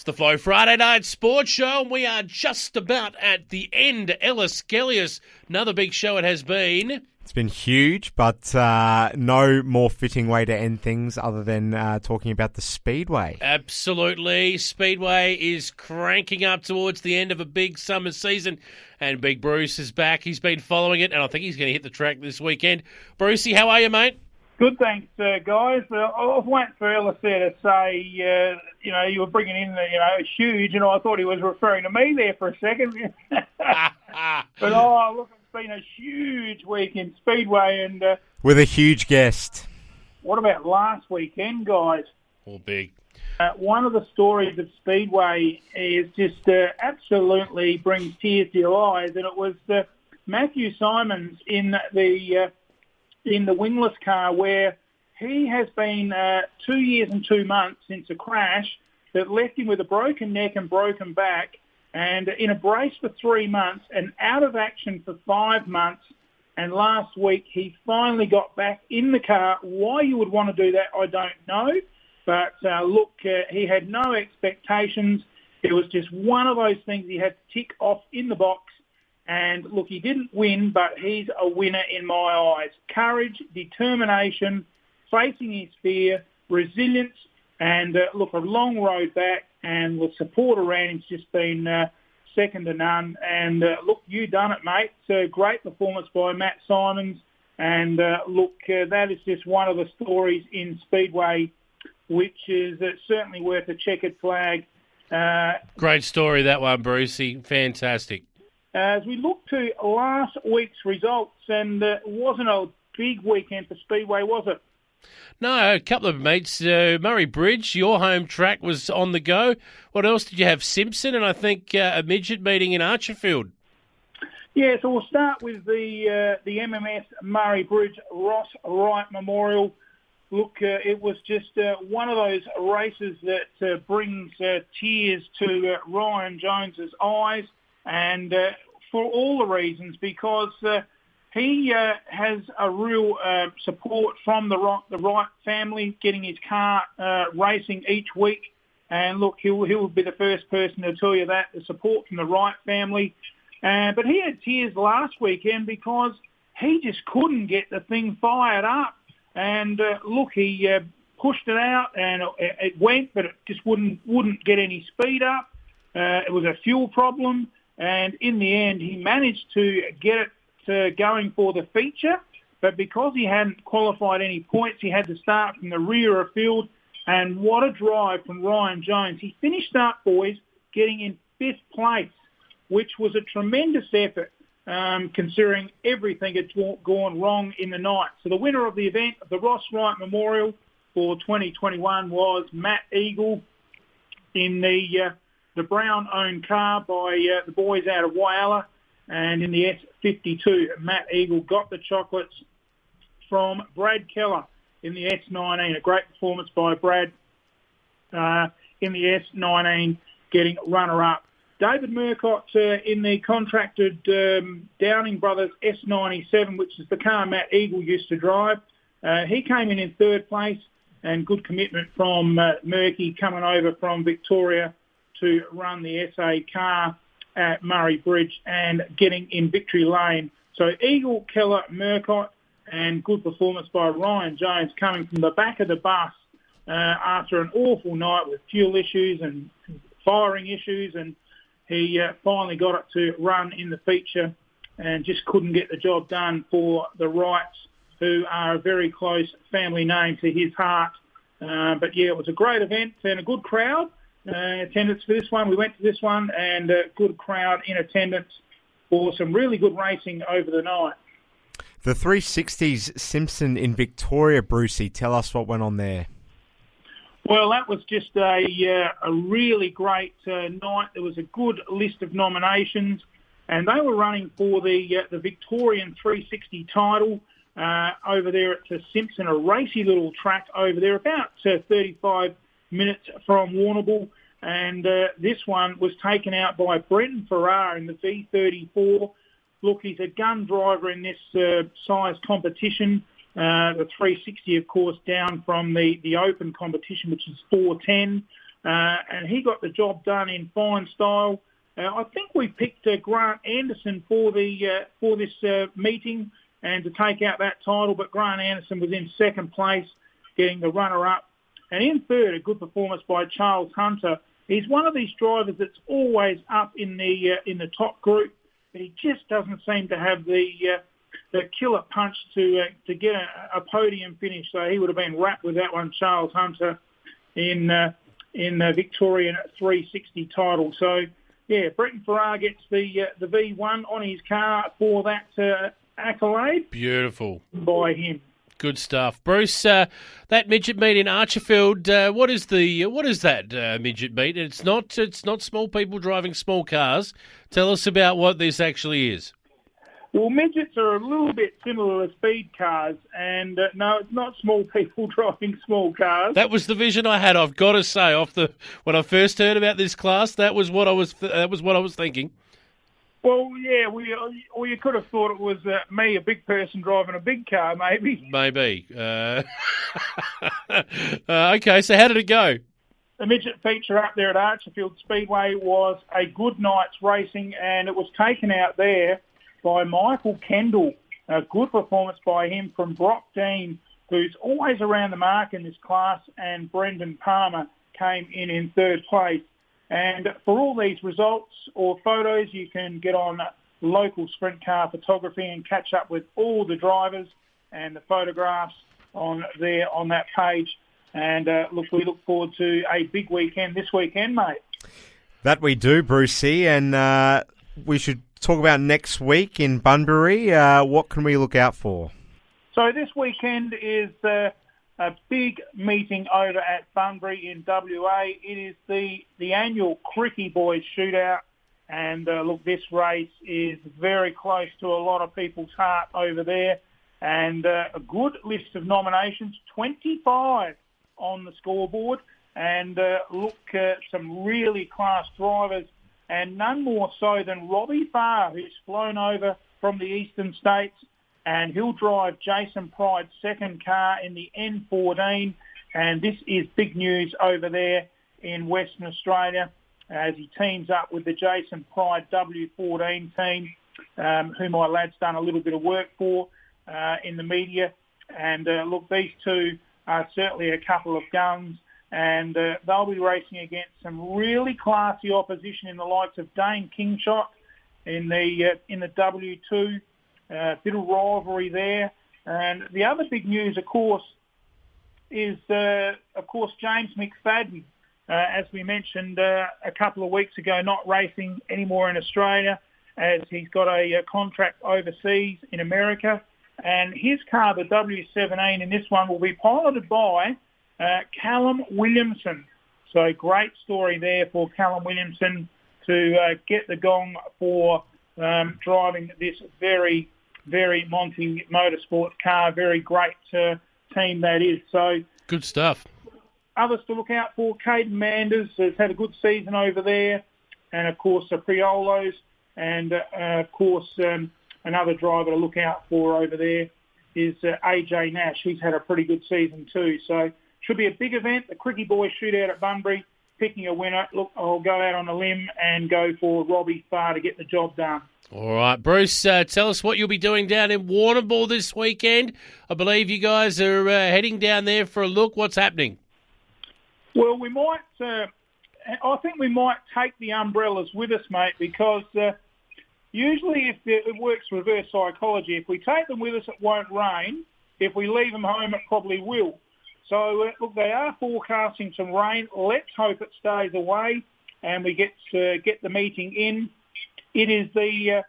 The Flow Friday Night Sports Show, and we are just about at the end. Ellis Kellius, another big show it has been. It's been huge, but no more fitting way to end things other than talking about the Speedway. Absolutely. Speedway is cranking up towards the end of a big summer season, and Big Bruce is back. He's been following it, and I think he's going to hit the track this weekend. Brucey, how are you, mate? Good, thanks, guys. I was waiting for Ellis there to say, you were bringing in, huge, and I thought he was referring to me there for a second. But, look, it's been a huge week in Speedway. And with a huge guest. What about last weekend, guys? All big. One of the stories of Speedway is just absolutely brings tears to your eyes, and it was Matthew Simons in the wingless car, where he has been 2 years and 2 months since a crash that left him with a broken neck and broken back, and in a brace for 3 months and out of action for 5 months. And last week he finally got back in the car. Why you would want to do that, I don't know. But he had no expectations. It was just one of those things he had to tick off in the box. And look, he didn't win, but he's a winner in my eyes. Courage, determination, facing his fear, resilience, and a long road back. And the support around him's just been second to none. And you done it, mate. It's a great performance by Matt Simons. And that is just one of the stories in Speedway, which is certainly worth a checkered flag. Great story, that one, Brucey. Fantastic. As we look to last week's results, and it wasn't a big weekend for Speedway, was it? No, a couple of mates. Murray Bridge, your home track, was on the go. What else did you have? Simpson and I think a midget meeting in Archerfield. Yeah, so we'll start with the MMS Murray Bridge Ross Wright Memorial. Look, it was just one of those races that brings tears to Ryan Jones's eyes. And for all the reasons, because he has a real support from the Wright family, getting his car racing each week. And look, he'll be the first person to tell you that, the support from the Wright family. But he had tears last weekend because he just couldn't get the thing fired up. And he pushed it out and it went, but it just wouldn't get any speed up. It was a fuel problem. And in the end, he managed to get it going for the feature. But because he hadn't qualified any points, he had to start from the rear of field. And what a drive from Ryan Jones. He finished up, boys, getting in 5th place, which was a tremendous effort, considering everything had gone wrong in the night. So the winner of the event, the Ross Wright Memorial for 2021, was Matt Eagle in the Brown-owned car by the boys out of Whyalla. And in the S52, Matt Eagle got the chocolates from Brad Keller in the S19. A great performance by Brad in the S19, getting runner-up. David Murcott in the contracted Downing Brothers S97, which is the car Matt Eagle used to drive. He came in 3rd place, and good commitment from Murky coming over from Victoria to run the SA car at Murray Bridge and getting in victory lane. So Eagle, Keller, Murcott, and good performance by Ryan Jones coming from the back of the bus after an awful night with fuel issues and firing issues, and he finally got it to run in the feature and just couldn't get the job done for the Wrights, who are a very close family name to his heart. But yeah, it was a great event and a good crowd. Attendance for this one. We went to this one, and a good crowd in attendance for some really good racing over the night. The 360s Simpson in Victoria, Brucey. Tell us what went on there. Well, that was just a really great night. There was a good list of nominations, and they were running for the Victorian 360 title over there at Simpson, a racy little track over there, about 35 minutes from Warrnambool. And this one was taken out by Brenton Farrar in the V34. Look, he's a gun driver in this size competition. The 360, of course, down from the open competition, which is 410. and he got the job done in fine style. I think we picked Grant Anderson for this meeting and to take out that title, but Grant Anderson was in second place, getting the runner-up. And in third, a good performance by Charles Hunter. He's one of these drivers that's always up in the top group, but he just doesn't seem to have the killer punch to get a podium finish. So he would have been wrapped with that one, Charles Hunter, in the Victorian 360 title. So, yeah, Bretton Farrar gets the V1 on his car for that accolade. Beautiful. By him. Good stuff, Bruce. That midget meet in Archerfield. What is that midget meet? It's not small people driving small cars. Tell us about what this actually is. Well, midgets are a little bit similar to speed cars, and no, it's not small people driving small cars. That was the vision I had. I've got to say, when I first heard about this class, that was what I was thinking. Well, yeah, or you could have thought it was me, a big person driving a big car, maybe. Maybe. Okay, so how did it go? The midget feature up there at Archerfield Speedway was a good night's racing, and it was taken out there by Michael Kendall. A good performance by him from Brock Dean, who's always around the mark in this class, and Brendan Palmer came in third place. And for all these results or photos, you can get on local sprint car photography and catch up with all the drivers and the photographs on that page. And we look forward to a big weekend this weekend, mate. That we do, Brucey, and we should talk about next week in Bunbury. What can we look out for? So this weekend is a big meeting over at Bunbury in WA. It is the annual Cricky Boys Shootout. And this race is very close to a lot of people's heart over there. And a good list of nominations, 25 on the scoreboard. And some really class drivers. And none more so than Robbie Farr, who's flown over from the eastern states. And he'll drive Jason Pryde's second car in the N14. And this is big news over there in Western Australia as he teams up with the Jason Pryde W14 team, who my lad's done a little bit of work for in the media. And these two are certainly a couple of guns. And they'll be racing against some really classy opposition in the likes of Dane Kingshot in the W2. Bit of rivalry there. And the other big news, of course, is, James McFadden, as we mentioned a couple of weeks ago, not racing anymore in Australia as he's got a contract overseas in America. And his car, the W17, in this one will be piloted by Callum Williamson. So great story there for Callum Williamson to get the gong for driving this very, very Monty Motorsport car. Very great team that is. So good stuff. Others to look out for, Caden Manders has had a good season over there. And, of course, the Priolos. And, another driver to look out for over there is AJ Nash. He's had a pretty good season too. So should be a big event, the Cricky Boys Shootout at Bunbury, picking a winner. Look, I'll go out on a limb and go for Robbie Farr to get the job done. All right, Bruce, tell us what you'll be doing down in Warrnambool this weekend. I believe you guys are heading down there for a look. What's happening? Well, we might. I think we might take the umbrellas with us, mate, because usually if it works reverse psychology. If we take them with us, it won't rain. If we leave them home, it probably will. So, they are forecasting some rain. Let's hope it stays away and we get the meeting in. It is a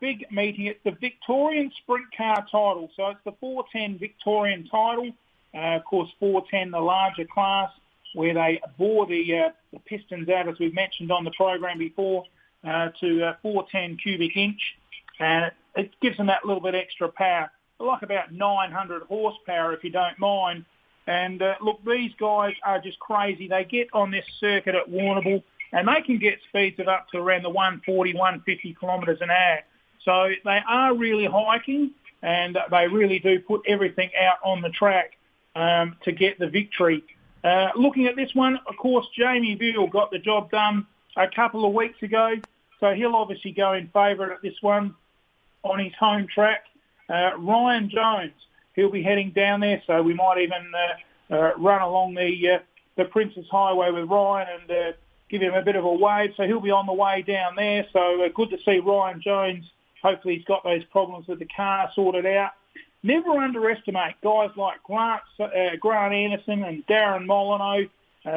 big meeting. It's the Victorian Sprint Car title. So it's the 410 Victorian title. Of course, 410, the larger class, where they bore the pistons out, as we've mentioned on the program before, to 410 cubic inch. And it gives them that little bit extra power. Like about 900 horsepower, if you don't mind. And these guys are just crazy. They get on this circuit at Warrnambool and they can get speeds of up to around the 140, 150 kilometres an hour. So they are really hiking and they really do put everything out on the track to get the victory. Looking at this one, of course, Jamie Veal got the job done a couple of weeks ago, so he'll obviously go in favourite at this one on his home track. Ryan Jones, he'll be heading down there, so we might even run along the Princess Highway with Ryan and give him a bit of a wave. So he'll be on the way down there. So good to see Ryan Jones. Hopefully he's got those problems with the car sorted out. Never underestimate guys like Grant Anderson and Darren Molyneux.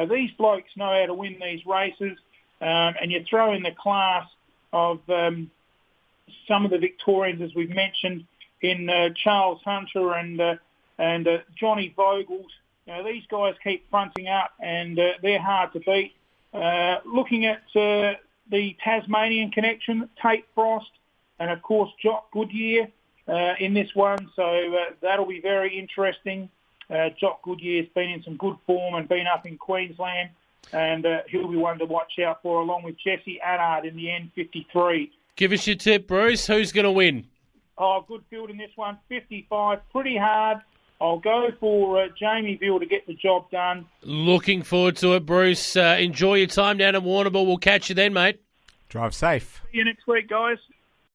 These blokes know how to win these races. And you throw in the class of some of the Victorians, as we've mentioned, in Charles Hunter and Johnny Vogels. These guys keep fronting up, and they're hard to beat. Looking at the Tasmanian connection, Tate Frost, and of course Jock Goodyear in this one, so that'll be very interesting. Jock Goodyear's been in some good form and been up in Queensland, and he'll be one to watch out for, along with Jesse Annard in the N53. Give us your tip, Bruce. Who's going to win? Oh, good field in this one. 55, pretty hard. I'll go for Jamie Veal to get the job done. Looking forward to it, Bruce. Enjoy your time down in Warrnambool. We'll catch you then, mate. Drive safe. See you next week, guys.